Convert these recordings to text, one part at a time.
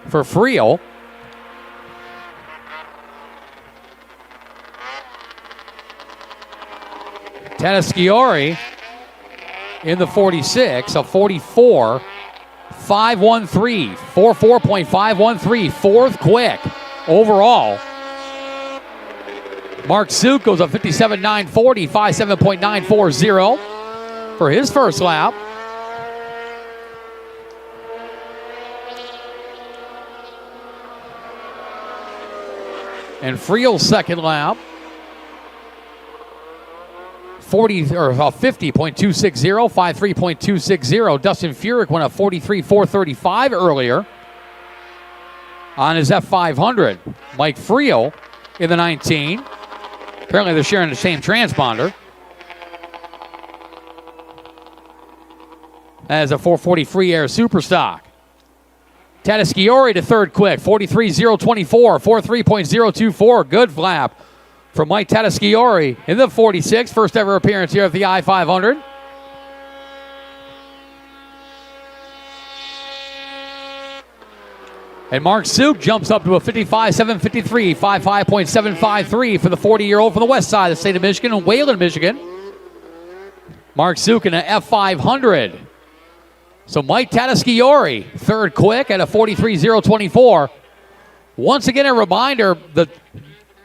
for Friel. Tedeschiori in the 46, a 44, 5.13, 44.513, fourth quick overall. Mark Zook goes a 57.940, 57.940 for his first lap. And Friel's second lap, 50.260, 53.260. Dustin Furyk went a 43.435 earlier on his F500. Mike Friel in the 19. Apparently they're sharing the same transponder. As a 440 free air super stock. Tedeschiori to third quick, 43.024, 43.024. Good flap from Mike Tedeschiori in the 46. First ever appearance here at the I-500. And Mark Zook jumps up to a 55.753, 55.753 for the 40-year-old from the west side of the state of Michigan in Wayland, Michigan. Mark Zook in an F500. So Mike Tedeschiori, third quick at a 43.024. Once again, a reminder that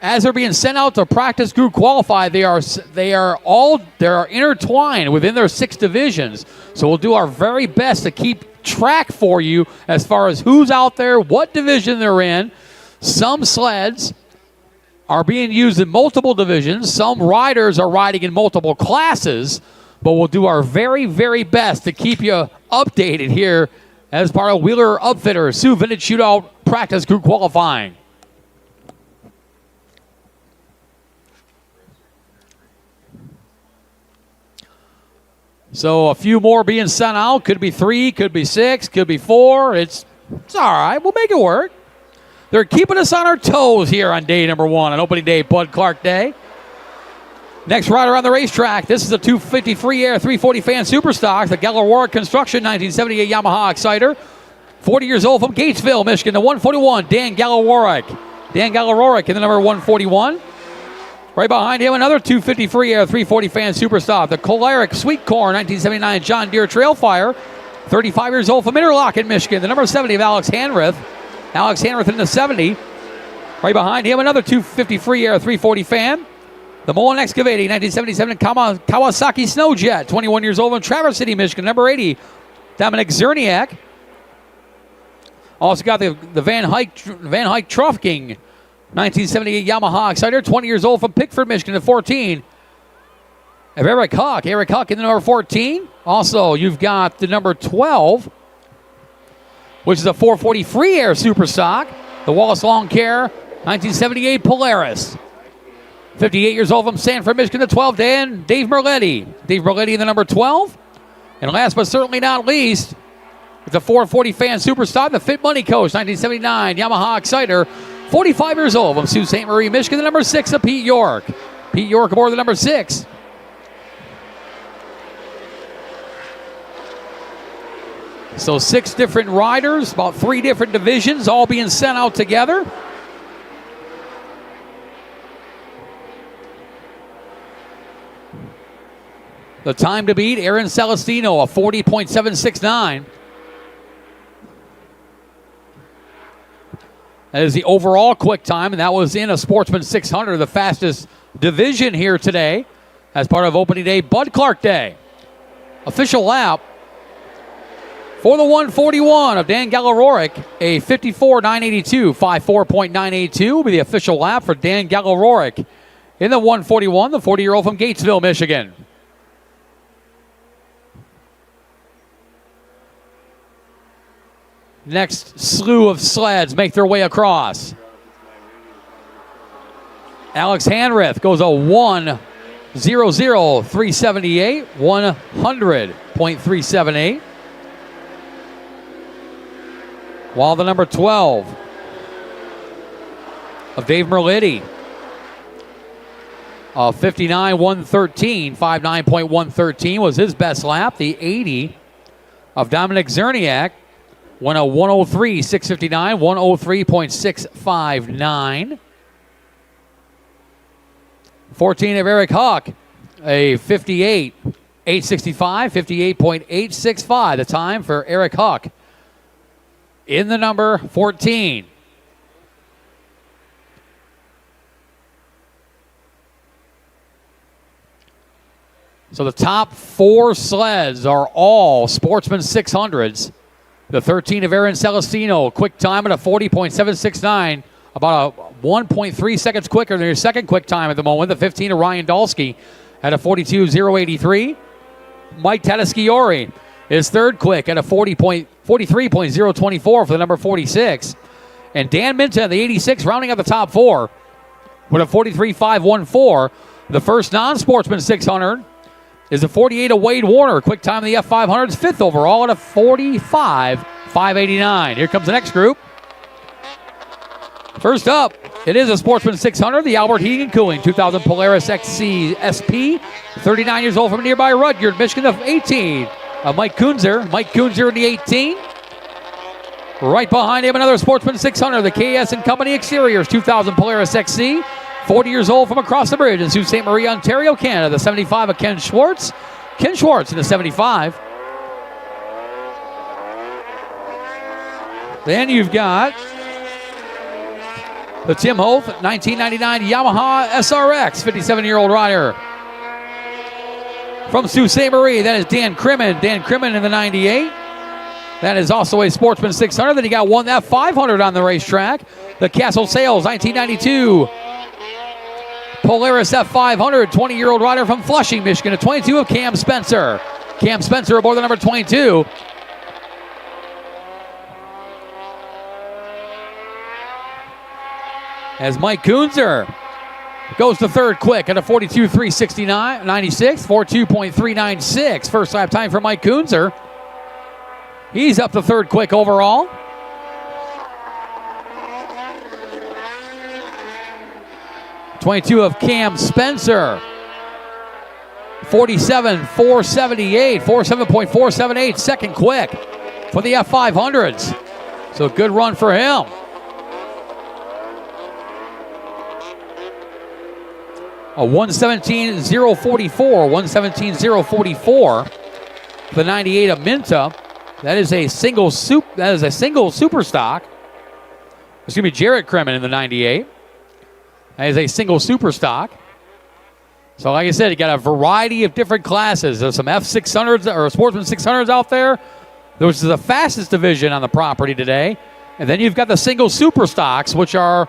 as they're being sent out to practice group qualify, they are intertwined within their 6 divisions. So we'll do our very best to keep track for you as far as who's out there, what division they're in. Some sleds are being used in multiple divisions. Some riders are riding in multiple classes. But we'll do our very, very best to keep you updated here as part of Wheeler Upfitters Sioux Vintage Shootout practice group qualifying. So a few more being sent out. Could be 3, could be 6, could be 4. It's all right. We'll make it work. They're keeping us on our toes here on day number 1, on opening day, Bud Clark Day. Next rider on the racetrack, this is a 250 free air 340 fan superstock, the Gallarwarwick Construction 1978 Yamaha Exciter. 40 years old from Gatesville, Michigan, the 141, Dan Gallarwarwick. Dan Gallarwarwick in the number 141. Right behind him, another 250 free air 340 fan superstock, the Choleric Sweet Corn 1979 John Deere Trailfire. 35 years old from Interlochen, Michigan, the number 70 of Alex Hanrith. Alex Hanrith in the 70. Right behind him, another 250 free air 340 fan. The Mullen Excavating, 1977 Kawasaki Snowjet, 21 years old from Traverse City, Michigan, number 80, Dominic Zerniak. Also got the Van Hike Trofking, 1978 Yamaha Exciter, 20 years old from Pickford, Michigan, at 14. Of Eric Huck in the number 14. Also, you've got the number 12, which is a 440 free air super stock, the Wallace Lawn Care, 1978 Polaris. 58 years old from Sanford, Michigan, the 12, Dave Merletti. Dave Merletti in the number 12. And last but certainly not least, the 440 fan superstar, the Fit Money Coach, 1979 Yamaha Exciter. 45 years old from Sault Ste. Marie, Michigan, the number 6 of Pete York. Pete York aboard the number 6. So 6 different riders, about 3 different divisions, all being sent out together. The time to beat, Aaron Celestino, a 40.769. That is the overall quick time, and that was in a Sportsman 600, the fastest division here today as part of opening day, Bud Clark Day. Official lap for the 141 of Dan Gallarwarwick, a 54.982, 54.982 will be the official lap for Dan Gallarwarwick in the 141, the 40-year-old from Gatesville, Michigan. Next slew of sleds make their way across. Alex Hanrith goes a 1:00.378, 100.378. While the number 12 of Dave Merletti, 59.113, 59.113 was his best lap. The 80 of Dominic Zerniak, Went a 103.659, 103.659. 14 of Eric Huck, a 58.865, 58.865. The time for Eric Huck in the number 14. So the top 4 sleds are all Sportsman 600s. The 13 of Aaron Celestino, quick time at a 40.769, about a 1.3 seconds quicker than your second quick time at the moment. The 15 of Ryan Dolsky at a 42.083. Mike Tedeschiori, his third quick at a 43.024 for the number 46. And Dan Minton, the 86, rounding out the top 4 with a 43.514. The first non-Sportsman 600 is a 48 of Wade Warner. Quick time in the F500's 5th overall at a 45.589. Here comes the next group. First up, it is a Sportsman 600, the Albert Heating and Cooling 2000 Polaris XC SP. 39 years old from nearby Rudyard, Michigan, the 18. Mike Kunzer. Mike Kunzer in the 18. Right behind him, another Sportsman 600, the KS & Company Exteriors 2000 Polaris XC. 40 years old from across the bridge in Sault Ste. Marie, Ontario, Canada. The 75 of Ken Schwartz. Ken Schwartz in the 75. Then you've got the Tim Holt 1999 Yamaha SRX, 57-year-old rider. From Sault Ste. Marie, that is Dan Crimmin. Dan Crimmin in the 98. That is also a Sportsman 600. Then he got one that 500 on the racetrack. The Castle Sales 1992 Polaris F500, 20-year-old rider from Flushing, Michigan. A 22 of Cam Spencer. Cam Spencer aboard the number 22. As Mike Kunzer goes to third quick at a 42.369, 96, 42.396. First lap time for Mike Kunzer. He's up to third quick overall. .22 of Cam Spencer. 47.478, 47.478, second quick for the F500s. So good run for him. A 117.044, 117.044. The 98 of Minta. That is a single super stock. Excuse me, Jarrett Kremen in the 98. That is a single super stock. So like I said, you got a variety of different classes. There's some F600s or Sportsman 600s out there. Which is the fastest division on the property today. And then you've got the single super stocks, which are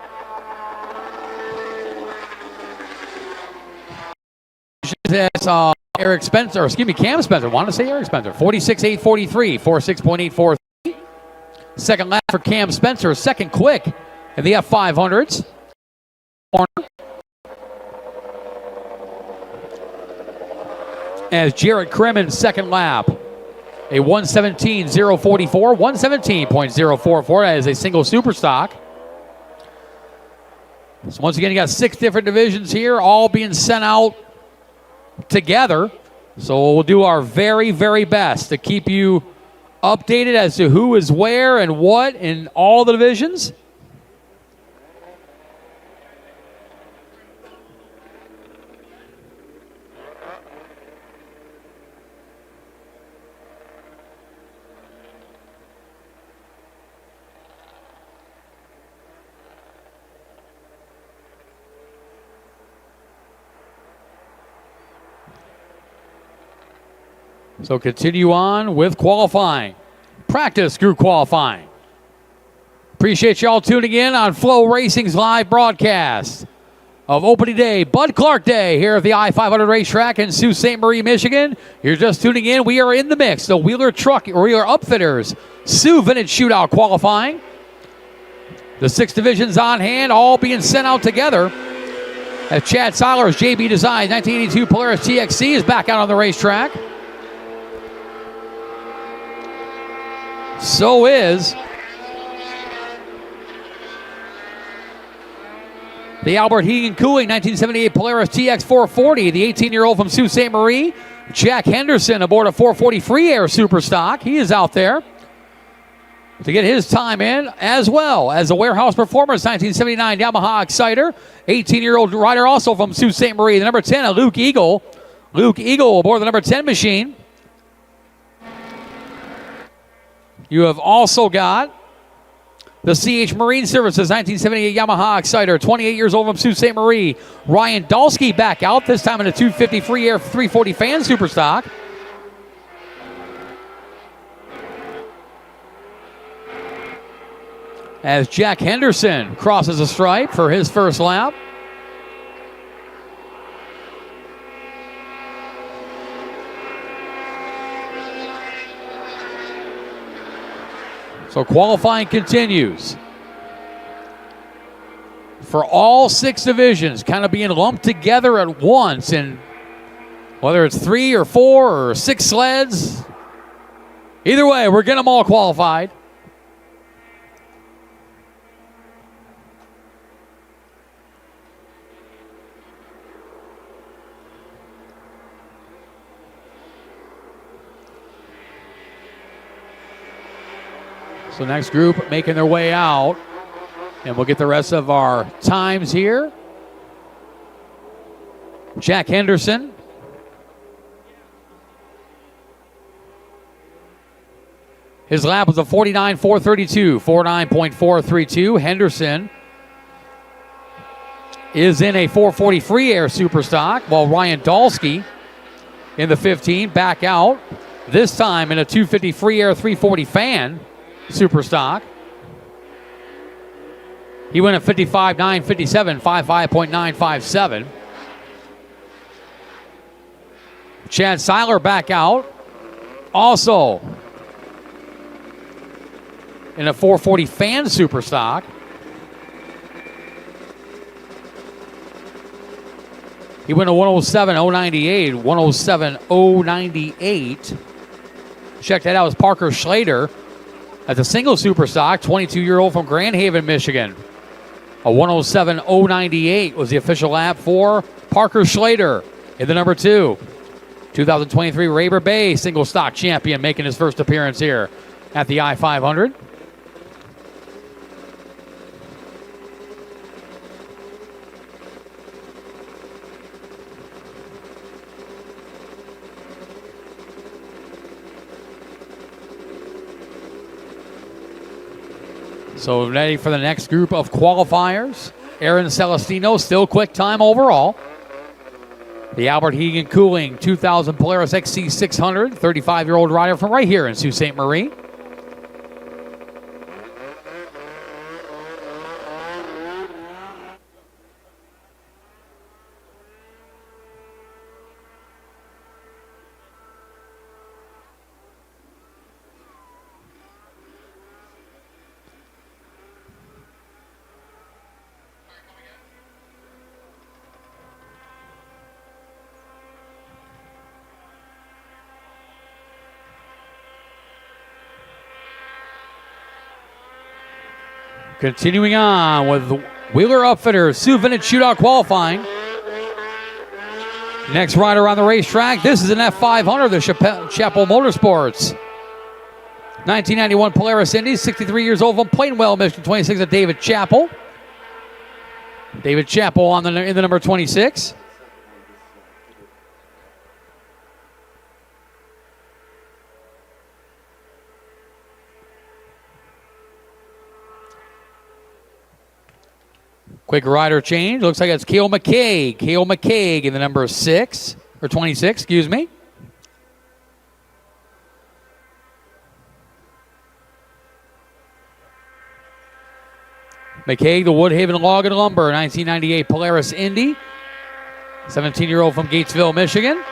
Eric Spencer, or excuse me, Cam Spencer. I wanted to say Eric Spencer. 46.843, 46.843. Second lap for Cam Spencer. Second quick in the F500s. As Jarrett Kremen, second lap. A 117.044, 117.044. That is a single super stock. So once again, you got 6 different divisions here, all being sent out together. So we'll do our very, very best to keep you updated as to who is where and what in all the divisions. So continue on with qualifying. Practice group qualifying. Appreciate y'all tuning in on FloRacing's live broadcast of opening day, Bud Clark Day, here at the I-500 racetrack in Sault Ste. Marie, Michigan. You're just tuning in. We are in the mix. The Wheeler Upfitters Sioux Vintage Shootout qualifying. The 6 divisions on hand, all being sent out together. As Chad Seiler's JB Design 1982 Polaris TXC is back out on the racetrack. So is the Albert Heating and Cooling 1978 Polaris TX 440, the 18-year-old from Sault Ste. Marie. Jack Henderson aboard a 440 Free Air Super Stock. He is out there. to get his time in, as well as the Warehouse Performance 1979 Yamaha Exciter. 18-year-old rider also from Sault Ste. Marie. The number 10, Luke Eagle. Luke Eagle aboard the number 10 machine. You have also got the CH Marine Services 1978 Yamaha Exciter, 28 years old from Sault Ste. Marie. Ryan Dalsky back out, this time in a 250 Free Air 340 Fan Superstock. As Jack Henderson crosses the stripe for his first lap. So qualifying continues for all 6 divisions, kind of being lumped together at once, and whether it's 3 or 4 or 6 sleds, either way, we're getting them all qualified. So next group making their way out, and we'll get the rest of our times here. Jack Henderson. His lap was a 49.432, 49.432. Henderson is in a 440 Free Air Superstock, while Ryan Dalsky in the 15 back out, this time in a 250 Free Air 340 Fan Superstock. He went at 55.957, 55.957. Chad Seiler back out, also in a 440 Fan Superstock. He went to 107.098, 107.098. Check that out, as Parker Schlater at the single Superstock, 22-year-old from Grand Haven, Michigan. A 107.098 was the official lap for Parker Schlater in the number 2. 2023 Raber Bay single stock champion making his first appearance here at the I-500. So ready for the next group of qualifiers. Aaron Celestino, still quick time overall. The Albert Hegan Cooling 2000 Polaris XC600, 35-year-old rider from right here in Sault Ste. Marie. Continuing on with Wheeler Upfitters, Sioux Vintage Shootout qualifying. Next rider on the racetrack, this is an F500, the Chapel Motorsports. 1991 Polaris Indy, 63 years old from Plainwell, Michigan, 26 of David Chappell. David Chappell in the number 26. Quick rider change. Looks like it's Cale McCaig. Cale McCaig in the number 6, or 26, excuse me. McCaig, the Woodhaven Log and Lumber, 1998 Polaris Indy. 17-year-old from Gatesville, Michigan.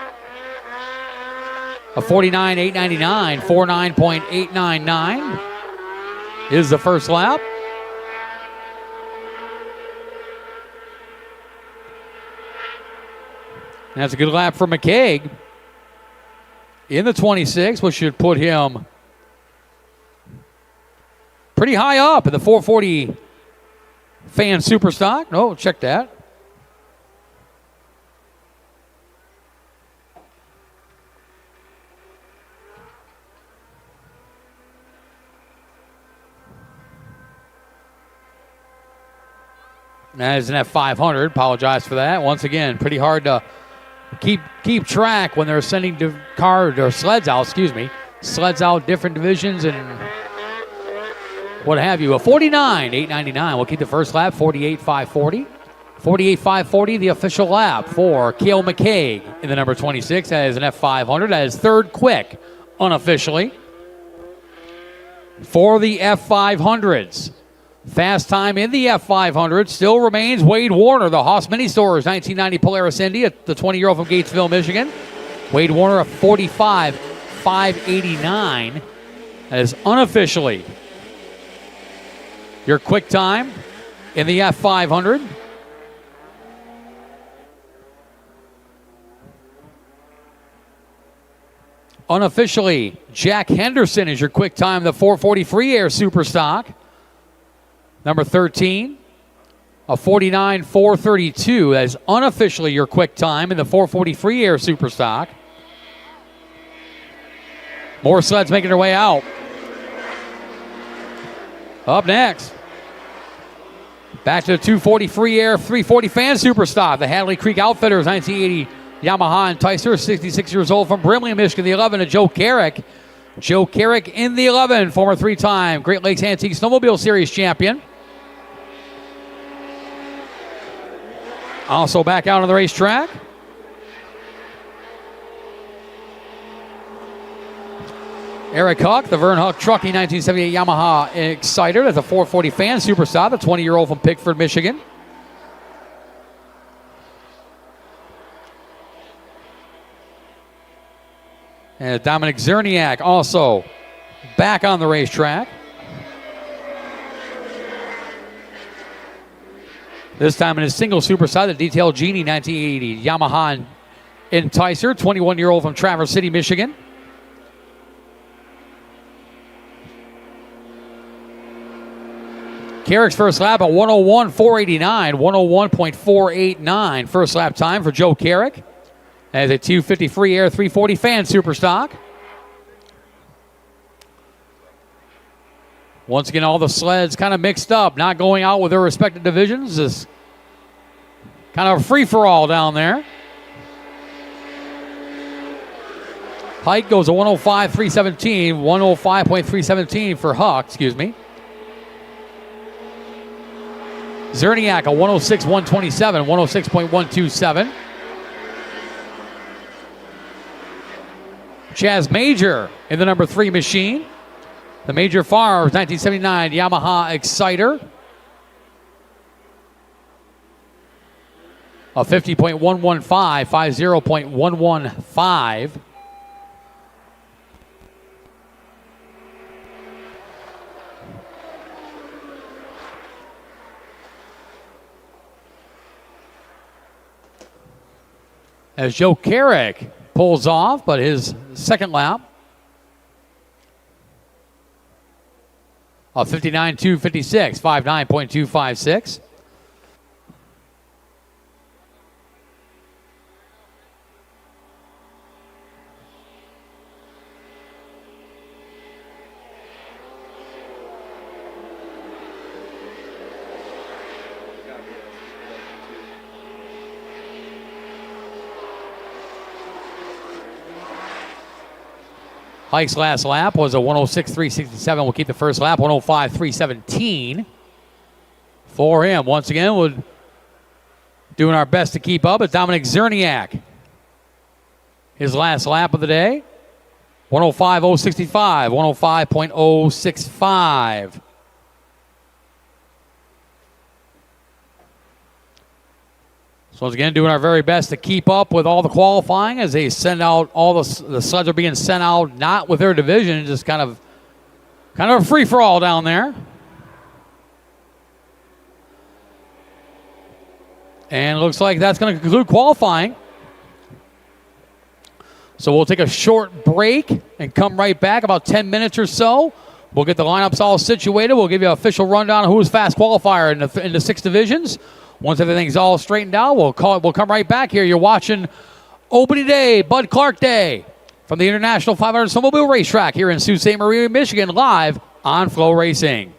A 49.899, 49.899 is the first lap. And that's a good lap for McCaig in the 26, which should put him pretty high up in the 440 Fan Superstock. No, check that. That is an F500. Apologize for that. Once again, pretty hard to keep track when they're sending sleds out, sleds out different divisions and what have you. A 49.899. We'll keep the first lap, 48.540. 48.540, the official lap for Cale McCaig in the number 26. That is an F500. That is third quick, unofficially, for the F500s. Fast time in the F500 still remains Wade Warner, the Haas Mini Stores 1990 Polaris Indy, the 20-year-old from Gatesville, Michigan. Wade Warner, a 45.589. That is unofficially your quick time in the F500. Unofficially, Jack Henderson is your quick time, the 440 Free Air Super Stock. Number 13, a 49.432. That is unofficially your quick time in the 440 Free Air Super Stock. More sleds making their way out. Up next, back to the 240 Free Air 340 Fan Super Stock. The Hadley Creek Outfitters 1980 Yamaha Enticer, 66 years old from Brimley, Michigan. The 11 to Joe Carrick. Joe Carrick in the 11, former three-time Great Lakes Antique Snowmobile Series champion. Also back out on the racetrack. Eric Huck, the Vern Huck Trucking 1978 Yamaha Exciter. That's a 440 Fan Superstar, the 20-year-old from Pickford, Michigan. And Dominic Zerniak also back on the racetrack. This time in his single superside, the Detail Genie 1980 Yamaha Enticer, 21-year-old from Traverse City, Michigan. Carrick's first lap at 101.489, 101.489 first lap time for Joe Carrick. As a 250 Free Air 340 Fan Super Stock. Once again, all the sleds kind of mixed up, not going out with their respective divisions. Just kind of a free-for-all down there. Pike goes a 105.317, 105.317 for Huck, Zerniak a 106.127, 106.127. Chaz Major in the number 3 machine. The Major Farms 1979 Yamaha Exciter. A 50.115, 50.115. As Joe Carrick pulls off, but his second lap of 59.256, 59.256. Pike's last lap was a 106.367. We'll keep the first lap, 105.317 for him. Once again, we're doing our best to keep up. It's Dominic Zerniak. His last lap of the day, 105.065, 105.065. So once again, doing our very best to keep up with all the qualifying as they send out, all the sleds are being sent out, not with their division, just kind of a free-for-all down there. And it looks like that's going to conclude qualifying. So we'll take a short break and come right back, about 10 minutes or so. We'll get the lineups all situated. We'll give you an official rundown of who was fast qualifier in the 6 divisions. Once everything's all straightened out, we'll come right back here. You're watching Opening Day, Bud Clark Day, from the International 500 Snowmobile Racetrack here in Sault Ste. Marie, Michigan, live on FloRacing.